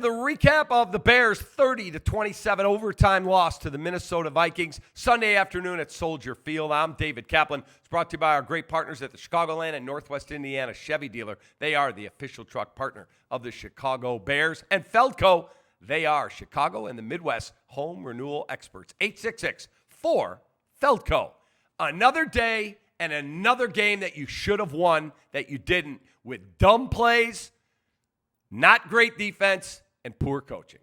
to the recap of the Bears' 30-27 overtime loss to the Minnesota Vikings Sunday afternoon at Soldier Field. I'm David Kaplan. It's brought to you by our great partners at the Chicagoland and Northwest Indiana Chevy dealer. They are the official truck partner of the Chicago Bears. And Feldco, they are Chicago and the Midwest home renewal experts. 866-4-FELDCO. Another day and another game that you should have won that you didn't, with dumb plays, not great defense, and poor coaching.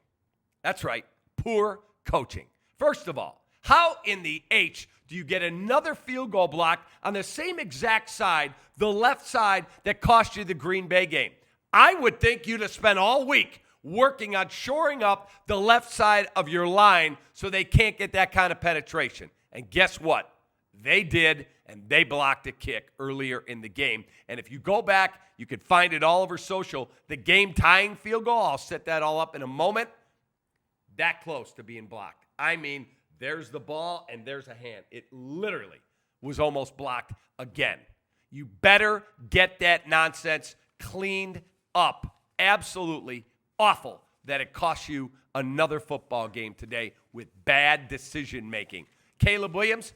That's right, poor coaching. First of all, how in the H do you get another field goal block on the same exact side, the left side that cost you the Green Bay game? I would think you'd have spent all week working on shoring up the left side of your line so they can't get that kind of penetration. And guess what? They did, and they blocked a kick earlier in the game. And if you go back, you can find it all over social. The game-tying field goal, I'll set that all up in a moment, that close to being blocked. I mean, there's the ball, and there's a hand. It literally was almost blocked again. You better get that nonsense cleaned up. Absolutely awful that it cost you another football game today with bad decision-making. Caleb Williams,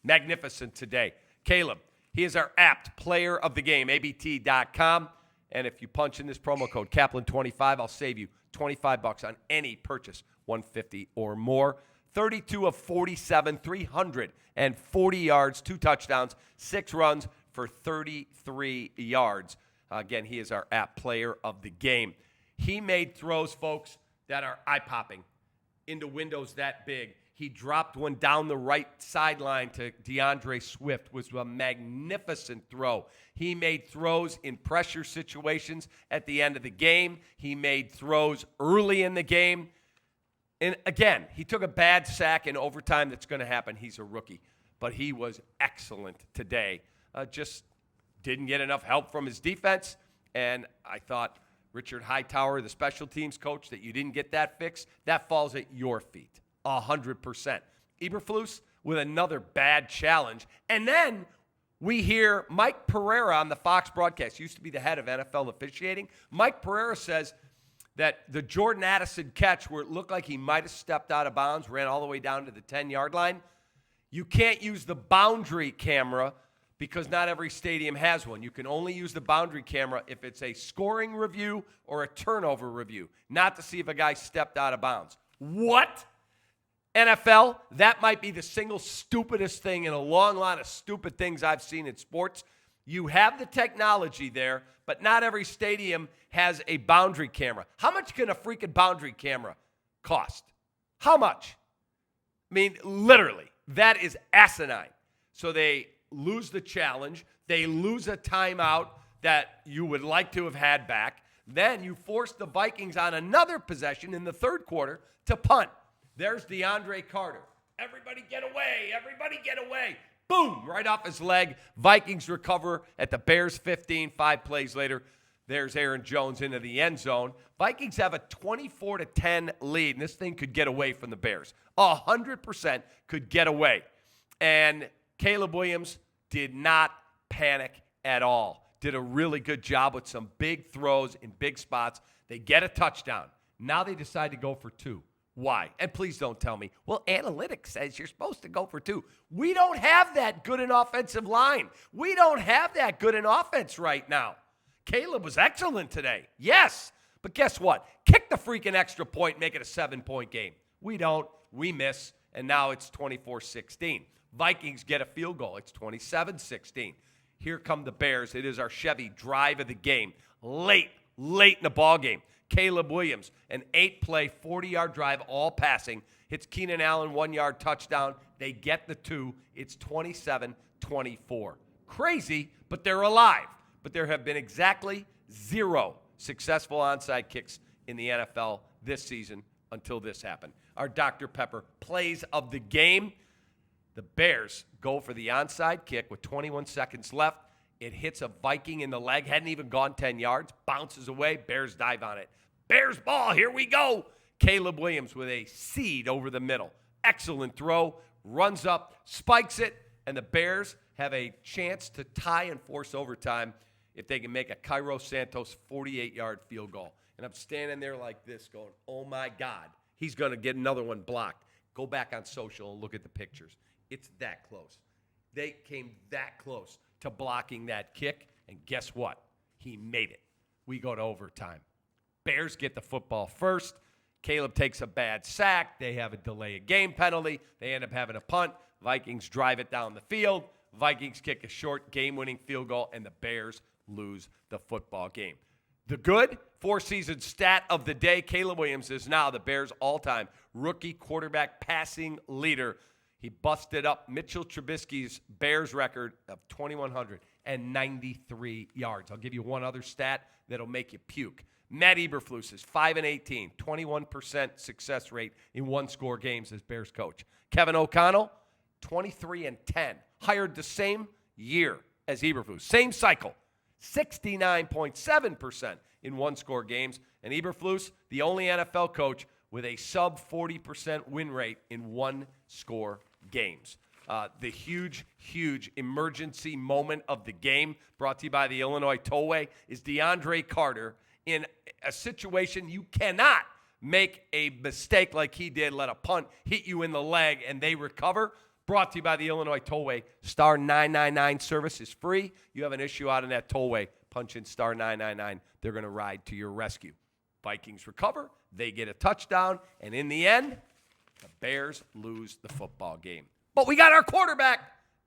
magnificent today. Caleb, he is our apt player of the game, abt.com. And if you punch in this promo code, Kaplan25, I'll save you $25 on any purchase, $150 or more. 32 of 47, 340 yards, 2 touchdowns, 6 runs for 33 yards. Again, he is our apt player of the game. He made throws, folks, that are eye-popping into windows that big. He dropped one down the right sideline to DeAndre Swift, was a magnificent throw. He made throws in pressure situations at the end of the game. He made throws early in the game. And again, he took a bad sack in overtime. That's going to happen. He's a rookie. But he was excellent today. Just didn't get enough help from his defense. And I thought, Richard Hightower, the special teams coach, that you didn't get that fixed, that falls at your feet. 100%. Eberflus with another bad challenge. And then we hear Mike Pereira on the Fox broadcast, used to be the head of NFL officiating. Mike Pereira says that the Jordan Addison catch, where it looked like he might have stepped out of bounds, ran all the way down to the 10-yard line, you can't use the boundary camera because not every stadium has one. You can only use the boundary camera if it's a scoring review or a turnover review, not to see if a guy stepped out of bounds. What? NFL, that might be the single stupidest thing in a long line of stupid things I've seen in sports. You have the technology there, but not every stadium has a boundary camera. How much can a freaking boundary camera cost? How much? I mean, literally, that is asinine. So they lose the challenge. They lose a timeout that you would like to have had back. Then you force the Vikings on another possession in the third quarter to punt. There's DeAndre Carter. Everybody get away. Everybody get away. Boom, right off his leg. Vikings recover at the Bears 15. 5 plays later, there's Aaron Jones into the end zone. Vikings have a 24-10 lead, and this thing could get away from the Bears. 100% could get away. And Caleb Williams did not panic at all. Did a really good job with some big throws in big spots. They get a touchdown. Now they decide to go for 2. Why? And please don't tell me, well, analytics says you're supposed to go for 2. We don't have that good an offensive line. We don't have that good an offense right now. Caleb was excellent today. Yes. But guess what? Kick the freaking extra point, make it a 7-point game. We don't. We miss. And now it's 24-16. Vikings get a field goal. It's 27-16. Here come the Bears. It is our Chevy drive of the game. Late in the ball game. Caleb Williams, an 8-play, 40-yard drive, all passing. Hits Keenan Allen, 1-yard touchdown. They get the 2. It's 27-24. Crazy, but they're alive. But there have been exactly 0 successful onside kicks in the NFL this season until this happened. Our Dr. Pepper plays of the game. The Bears go for the onside kick with 21 seconds left. It hits a Viking in the leg. Hadn't even gone 10 yards. Bounces away. Bears dive on it. Bears ball. Here we go. Caleb Williams with a seed over the middle. Excellent throw. Runs up. Spikes it. And the Bears have a chance to tie and force overtime if they can make a Cairo Santos 48-yard field goal. And I'm standing there like this going, oh, my God, he's going to get another one blocked. Go back on social and look at the pictures. It's that close. They came that close to blocking that kick, and guess what? He made it. We go to overtime. Bears get the football first. Caleb takes a bad sack. They have a delay of game penalty. They end up having a punt. Vikings drive it down the field. Vikings kick a short game-winning field goal, and the Bears lose the football game. The good four-season stat of the day, Caleb Williams is now the Bears' all-time rookie quarterback passing leader. He busted up Mitchell Trubisky's Bears record of 2,193 yards. I'll give you one other stat that'll make you puke. Matt Eberflus is 5-18, 21% success rate in one-score games as Bears coach. Kevin O'Connell, 23-10, hired the same year as Eberflus, same cycle, 69.7% in one-score games. And Eberflus, the only NFL coach with a sub-40% win rate in one-score games. The huge, huge emergency moment of the game, brought to you by the Illinois Tollway, is DeAndre Carter in a situation you cannot make a mistake like he did, let a punt hit you in the leg and they recover. Brought to you by the Illinois Tollway. Star 999 service is free. You have an issue out in that tollway, punch in star 999. They're going to ride to your rescue. Vikings recover. They get a touchdown. And in the end, the Bears lose the football game. But we got our quarterback.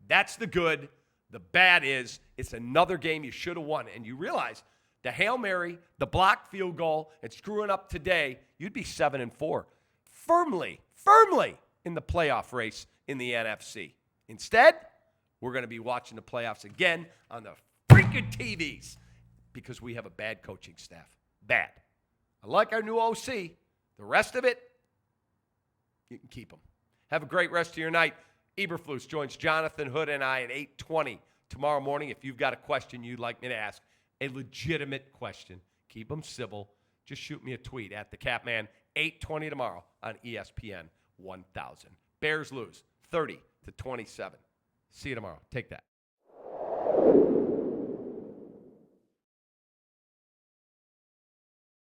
That's the good. The bad is it's another game you should have won. And you realize the Hail Mary, the blocked field goal, and screwing up today, you'd be 7-4. Firmly in the playoff race in the NFC. Instead, we're going to be watching the playoffs again on the freaking TVs because we have a bad coaching staff. Bad. I like our new OC. The rest of it, you can keep them. Have a great rest of your night. Eberflus joins Jonathan Hood and I at 8:20 tomorrow morning. If you've got a question you'd like me to ask, a legitimate question, keep them civil. Just shoot me a tweet at the Capman. 8:20 tomorrow on ESPN 1000. Bears lose 30-27. See you tomorrow. Take that.